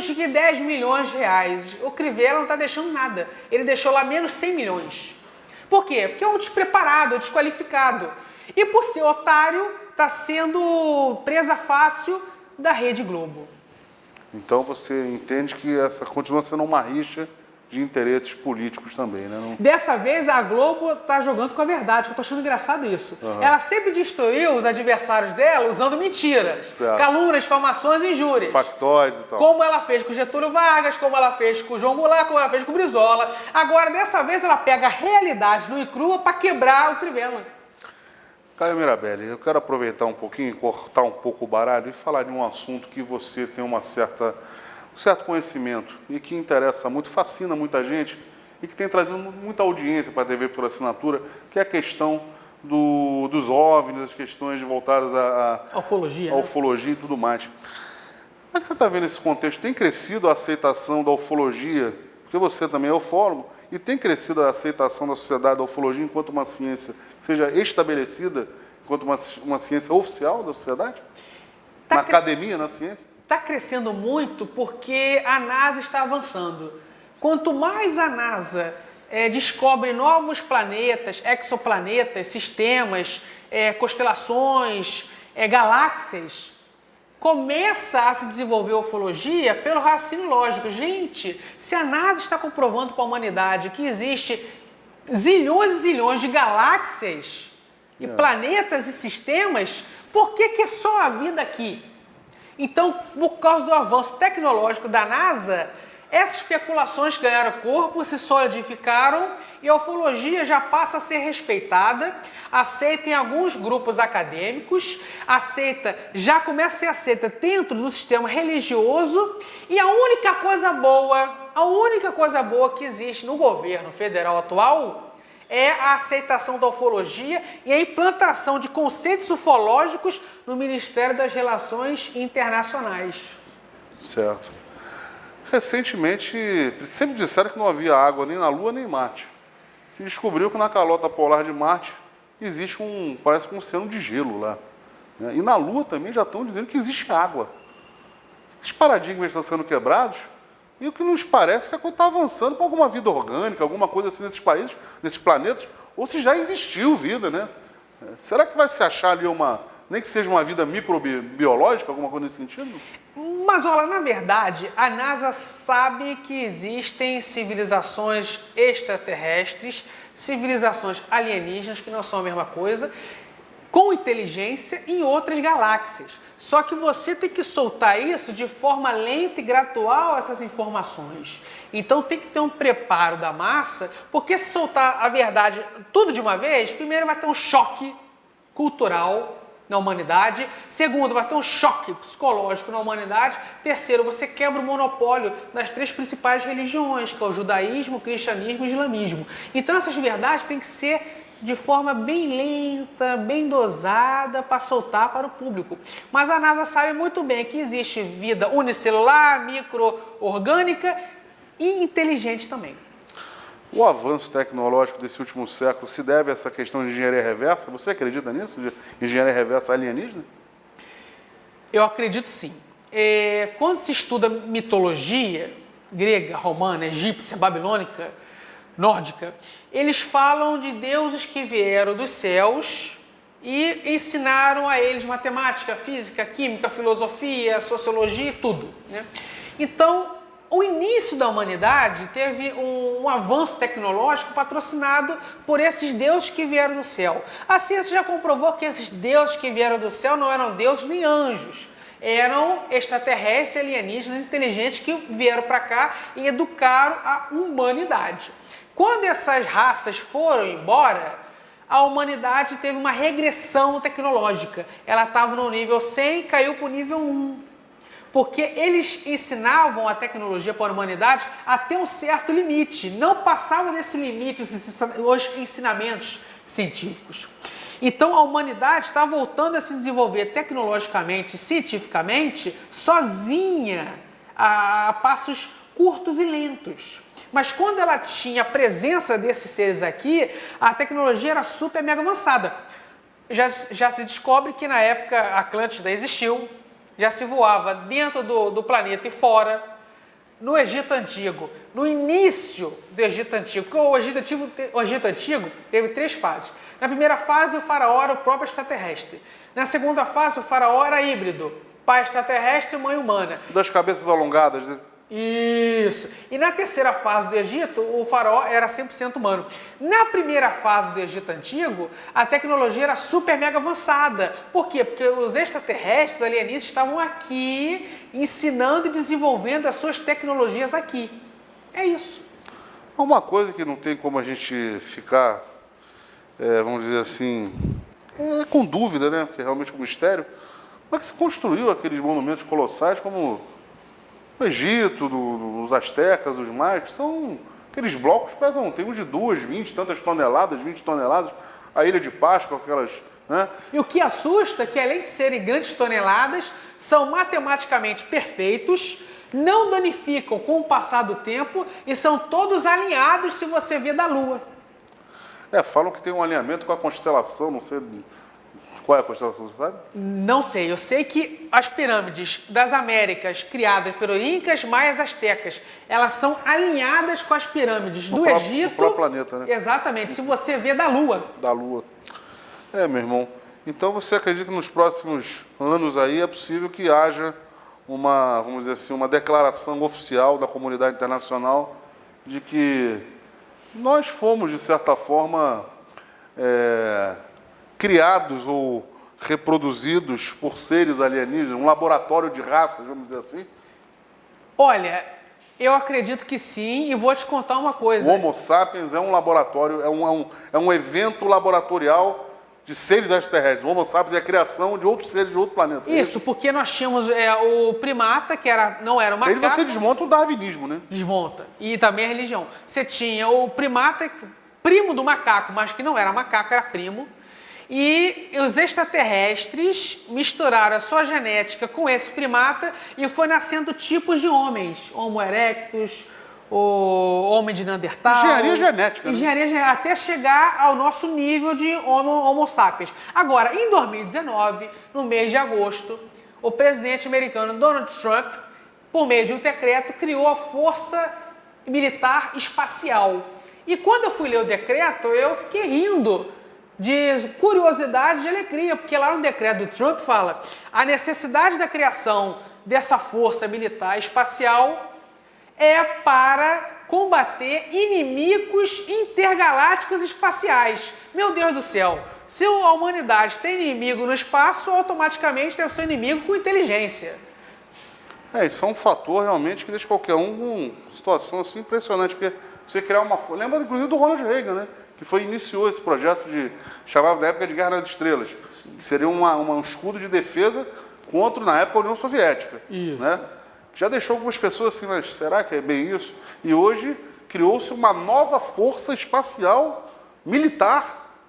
menos de 10 milhões de reais. O Crivella não está deixando nada. Ele deixou lá menos 100 milhões. Por quê? Porque é um despreparado, desqualificado. E por ser otário, está sendo presa fácil da Rede Globo. Então você entende que essa continua sendo uma rixa de interesses políticos também, né? Não... Dessa vez a Globo está jogando com a verdade, que eu tô achando engraçado isso. Ela sempre destruiu os adversários dela usando mentiras, certo. Calúnias, difamações e injúrias. Factóides e tal. Como ela fez com o Getúlio Vargas, como ela fez com o João Goulart, como ela fez com o Brizola. Agora, dessa vez, ela pega a realidade nua e crua para quebrar o Crivella. Caio Mirabelli, eu quero aproveitar um pouquinho, cortar um pouco o baralho e falar de um assunto que você tem um certo conhecimento e que interessa muito, fascina muita gente e que tem trazido muita audiência para a TV por assinatura, que é a questão dos OVNIs, as questões voltadas à ufologia e tudo mais. Como é que você está vendo esse contexto? Tem crescido a aceitação da ufologia, porque você também é ufólogo, e tem crescido a aceitação da sociedade da ufologia enquanto uma ciência seja estabelecida, enquanto uma ciência oficial da sociedade? Na academia, na ciência? Está crescendo muito porque a NASA está avançando. Quanto mais a NASA descobre novos planetas, exoplanetas, sistemas, constelações, galáxias, começa a se desenvolver a ufologia pelo raciocínio lógico. Gente, se a NASA está comprovando para a humanidade que existe zilhões e zilhões de galáxias, e planetas e sistemas, por que é só a vida aqui? Então, por causa do avanço tecnológico da NASA, essas especulações ganharam corpo, se solidificaram e a ufologia já passa a ser respeitada, aceita em alguns grupos acadêmicos, já começa a ser aceita dentro do sistema religioso e a única coisa boa que existe no governo federal atual é a aceitação da ufologia e a implantação de conceitos ufológicos no Ministério das Relações Internacionais. Certo. Recentemente, sempre disseram que não havia água nem na Lua nem em Marte. Se descobriu que na calota polar de Marte existe parece um oceano de gelo lá. Né? E na Lua também já estão dizendo que existe água. Esses paradigmas estão sendo quebrados e o que nos parece é que a coisa está avançando para alguma vida orgânica, alguma coisa assim nesses países, nesses planetas, ou se já existiu vida, né? Será que vai se achar ali nem que seja uma vida microbiológica, alguma coisa nesse sentido? Mas olha, na verdade, a NASA sabe que existem civilizações extraterrestres, civilizações alienígenas, que não são a mesma coisa, com inteligência em outras galáxias. Só que você tem que soltar isso de forma lenta e gradual, essas informações. Então tem que ter um preparo da massa, porque se soltar a verdade tudo de uma vez, primeiro vai ter um choque cultural na humanidade, segundo, vai ter um choque psicológico na humanidade, terceiro, você quebra o monopólio das três principais religiões, que é o judaísmo, o cristianismo e o islamismo. Então essas verdades têm que ser de forma bem lenta, bem dosada, para soltar para o público. Mas a NASA sabe muito bem que existe vida unicelular, micro-orgânica e inteligente também. O avanço tecnológico desse último século se deve a essa questão de engenharia reversa? Você acredita nisso, de engenharia reversa alienígena? Eu acredito sim. Quando se estuda mitologia grega, romana, egípcia, babilônica, nórdica, eles falam de deuses que vieram dos céus e ensinaram a eles matemática, física, química, filosofia, sociologia e tudo, né? Então, o início da humanidade teve um avanço tecnológico patrocinado por esses deuses que vieram do céu. A ciência já comprovou que esses deuses que vieram do céu não eram deuses nem anjos. Eram extraterrestres, alienígenas, inteligentes que vieram para cá e educaram a humanidade. Quando essas raças foram embora, a humanidade teve uma regressão tecnológica. Ela estava no nível 100 e caiu para o nível 1. Porque eles ensinavam a tecnologia para a humanidade até um certo limite. Não passava desse limite os ensinamentos científicos. Então a humanidade está voltando a se desenvolver tecnologicamente, cientificamente, sozinha, a passos curtos e lentos. Mas quando ela tinha a presença desses seres aqui, a tecnologia era super mega avançada. Já se descobre que na época a Atlântida existiu, já se voava dentro do planeta e fora, no Egito Antigo, no início do Egito Antigo, porque o Egito Antigo teve 3 fases. Na primeira fase, o faraó era o próprio extraterrestre. Na segunda fase, o faraó era híbrido, pai extraterrestre e mãe humana. Das cabeças alongadas, né? Isso. E na terceira fase do Egito, o faraó era 100% humano. Na primeira fase do Egito Antigo, a tecnologia era super mega avançada. Por quê? Porque os extraterrestres, alienígenas, estavam aqui ensinando e desenvolvendo as suas tecnologias aqui. É isso. Uma coisa que não tem como a gente ficar, vamos dizer assim, com dúvida, né? Porque é realmente um mistério. Como é que se construiu aqueles monumentos colossais como o Egito, os astecas, os maias, que são aqueles blocos que pesam, tem uns de 2, 20, tantas toneladas, 20 toneladas, a Ilha de Páscoa, aquelas, né? E o que assusta é que, além de serem grandes toneladas, são matematicamente perfeitos, não danificam com o passar do tempo e são todos alinhados se você vê da Lua. Falam que tem um alinhamento com a constelação, não sei qual é a constelação, você sabe? Não sei, eu sei que as pirâmides das Américas, criadas pelos Incas, Maias, Astecas, elas são alinhadas com as pirâmides do Egito. Do próprio planeta, né? Exatamente, se você vê da Lua. Da Lua. Meu irmão. Então você acredita que nos próximos anos aí é possível que haja uma, vamos dizer assim, uma declaração oficial da comunidade internacional de que nós fomos, de certa forma, criados ou reproduzidos por seres alienígenas, um laboratório de raças, vamos dizer assim? Olha, eu acredito que sim, e vou te contar uma coisa. O Homo sapiens é um laboratório, é um evento laboratorial de seres extraterrestres. O Homo sapiens é a criação de outros seres de outro planeta. Isso, porque nós tínhamos o primata, que não era um macaco. Aí você desmonta o darwinismo, né? Desmonta. E também a religião. Você tinha o primata, primo do macaco, mas que não era macaco, era primo. E os extraterrestres misturaram a sua genética com esse primata e foi nascendo tipos de homens. Homo erectus, o homem de Neandertal. Engenharia genética. Engenharia genética, até chegar ao nosso nível de Homo sapiens. Agora, em 2019, no mês de agosto, o presidente americano Donald Trump, por meio de um decreto, criou a Força Militar Espacial. E quando eu fui ler o decreto, eu fiquei rindo de curiosidade, de alegria, porque lá no decreto do Trump fala a necessidade da criação dessa força militar espacial é para combater inimigos intergalácticos espaciais. Meu Deus do céu, se a humanidade tem inimigo no espaço, automaticamente deve ser inimigo com inteligência. Isso é um fator realmente que deixa qualquer um com uma situação assim impressionante, porque você criar uma força... Lembra inclusive do Ronald Reagan, né? Que iniciou esse projeto chamava da época de Guerra nas Estrelas, que seria um escudo de defesa contra, na época, a União Soviética. Isso. Né? Já deixou algumas pessoas assim, mas será que é bem isso? E hoje criou-se uma nova força espacial militar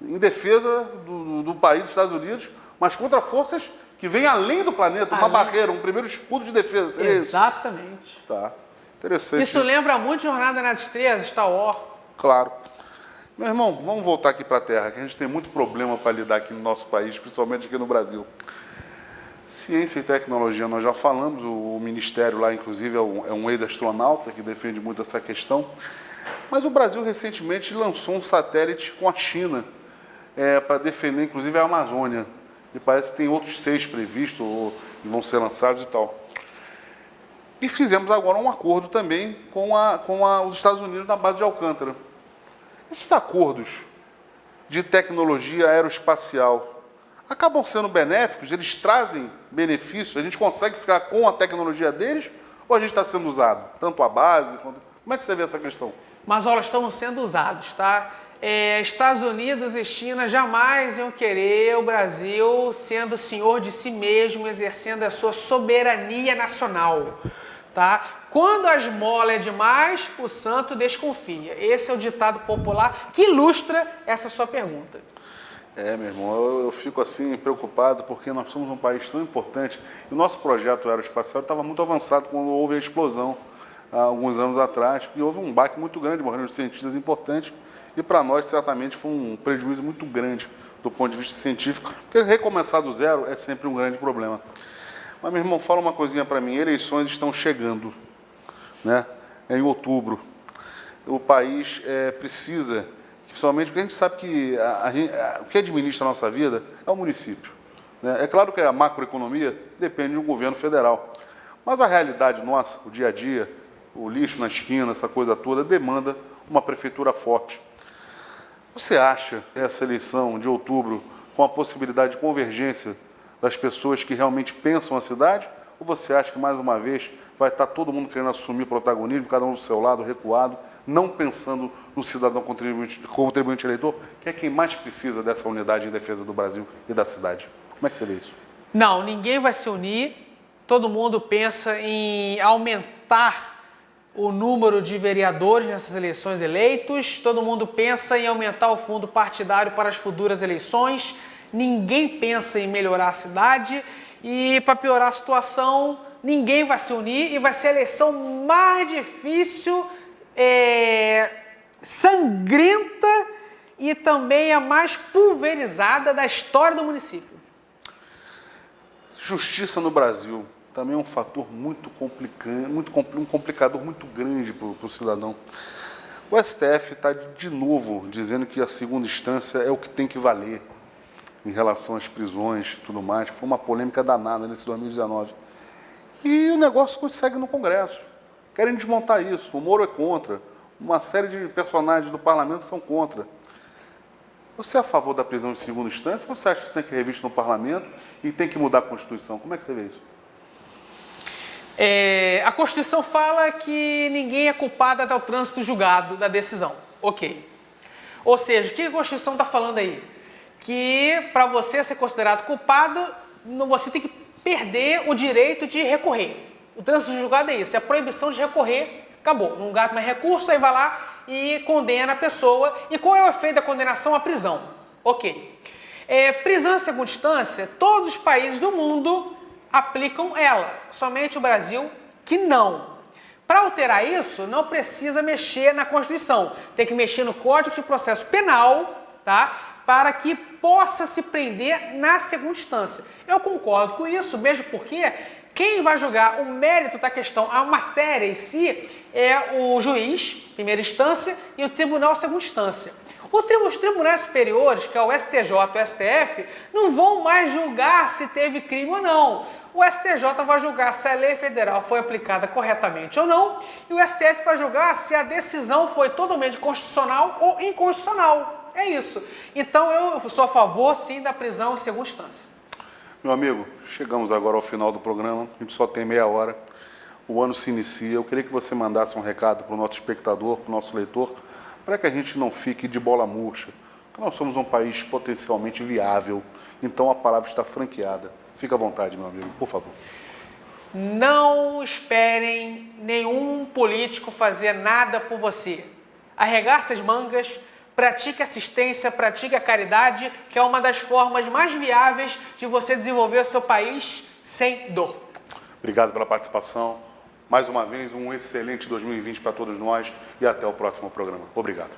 em defesa do país dos Estados Unidos, mas contra forças que vêm além do planeta, uma barreira, um primeiro escudo de defesa. Seria exatamente. Isso? Tá. Interessante. Isso lembra muito Jornada nas Estrelas, Star Wars. Claro. Meu irmão, vamos voltar aqui para a Terra, que a gente tem muito problema para lidar aqui no nosso país, principalmente aqui no Brasil. Ciência e tecnologia, nós já falamos, o Ministério lá, inclusive, é um ex-astronauta que defende muito essa questão. Mas o Brasil, recentemente, lançou um satélite com a China para defender, inclusive, a Amazônia. E parece que tem outros 6 previstos, e vão ser lançados e tal. E fizemos agora um acordo também com os Estados Unidos na base de Alcântara. Esses acordos de tecnologia aeroespacial acabam sendo benéficos? Eles trazem benefícios? A gente consegue ficar com a tecnologia deles? Ou a gente está sendo usado? Tanto a base quanto... Como é que você vê essa questão? Mas elas estão sendo usados, tá? Estados Unidos e China jamais iam querer o Brasil sendo senhor de si mesmo, exercendo a sua soberania nacional. Tá? Quando a esmola é demais, o santo desconfia. Esse é o ditado popular que ilustra essa sua pergunta. Meu irmão, eu fico assim preocupado porque nós somos um país tão importante e o nosso projeto aeroespacial estava muito avançado quando houve a explosão há alguns anos atrás e houve um baque muito grande, morreram cientistas importantes e para nós certamente foi um prejuízo muito grande do ponto de vista científico, porque recomeçar do zero é sempre um grande problema. Mas, meu irmão, fala uma coisinha para mim, eleições estão chegando. né? É em outubro. O país precisa, principalmente porque a gente sabe que o que administra a nossa vida é o município, né? É claro que a macroeconomia depende do governo federal, mas a realidade nossa, o dia a dia, o lixo na esquina, essa coisa toda, demanda uma prefeitura forte. Você acha essa eleição de outubro com a possibilidade de convergência das pessoas que realmente pensam a cidade? Ou você acha que, mais uma vez, vai estar todo mundo querendo assumir protagonismo, cada um do seu lado, recuado, não pensando no cidadão contribuinte eleitor, que é quem mais precisa dessa unidade em defesa do Brasil e da cidade? Como é que você vê isso? Não, ninguém vai se unir. Todo mundo pensa em aumentar o número de vereadores nessas eleições eleitos, todo mundo pensa em aumentar o fundo partidário para as futuras eleições, ninguém pensa em melhorar a cidade e, para piorar a situação, ninguém vai se unir e vai ser a eleição mais difícil, sangrenta e também a mais pulverizada da história do município. Justiça no Brasil também é um fator muito complicante, um complicador muito grande para o cidadão. O STF está de novo dizendo que a segunda instância é o que tem que valer em relação às prisões e tudo mais. Foi uma polêmica danada nesse 2019. E o negócio segue no Congresso. Querem desmontar isso. O Moro é contra. Uma série de personagens do parlamento são contra. Você é a favor da prisão em segunda instância ou você acha que isso tem que ser revisto no parlamento e tem que mudar a Constituição? Como é que você vê isso? A Constituição fala que ninguém é culpado até o trânsito julgado da decisão. Ok. Ou seja, o que a Constituição está falando aí? Que para você ser considerado culpado, você tem que perder o direito de recorrer. O trânsito julgado é isso, é a proibição de recorrer, acabou. Não gasta mais recurso, aí vai lá e condena a pessoa. E qual é o efeito da condenação? A prisão. Ok. Prisão em segunda instância, todos os países do mundo aplicam ela, somente o Brasil que não. Para alterar isso, não precisa mexer na Constituição, tem que mexer no Código de Processo Penal, tá? Para que possa se prender na segunda instância. Eu concordo com isso, mesmo porque quem vai julgar o mérito da questão, a matéria em si, é o juiz, primeira instância, e o tribunal, segunda instância. Os tribunais superiores, que é o STJ e o STF, não vão mais julgar se teve crime ou não. O STJ vai julgar se a lei federal foi aplicada corretamente ou não, e o STF vai julgar se a decisão foi totalmente constitucional ou inconstitucional. É isso. Então, eu sou a favor, sim, da prisão em segunda instância. Meu amigo, chegamos agora ao final do programa, a gente só tem meia hora, o ano se inicia. Eu queria que você mandasse um recado para o nosso espectador, para o nosso leitor, para que a gente não fique de bola murcha, porque nós somos um país potencialmente viável, então a palavra está franqueada. Fica à vontade, meu amigo, por favor. Não esperem nenhum político fazer nada por você. Arregace as mangas, pratique assistência, pratique a caridade, que é uma das formas mais viáveis de você desenvolver o seu país sem dor. Obrigado pela participação. Mais uma vez, um excelente 2020 para todos nós e até o próximo programa. Obrigado.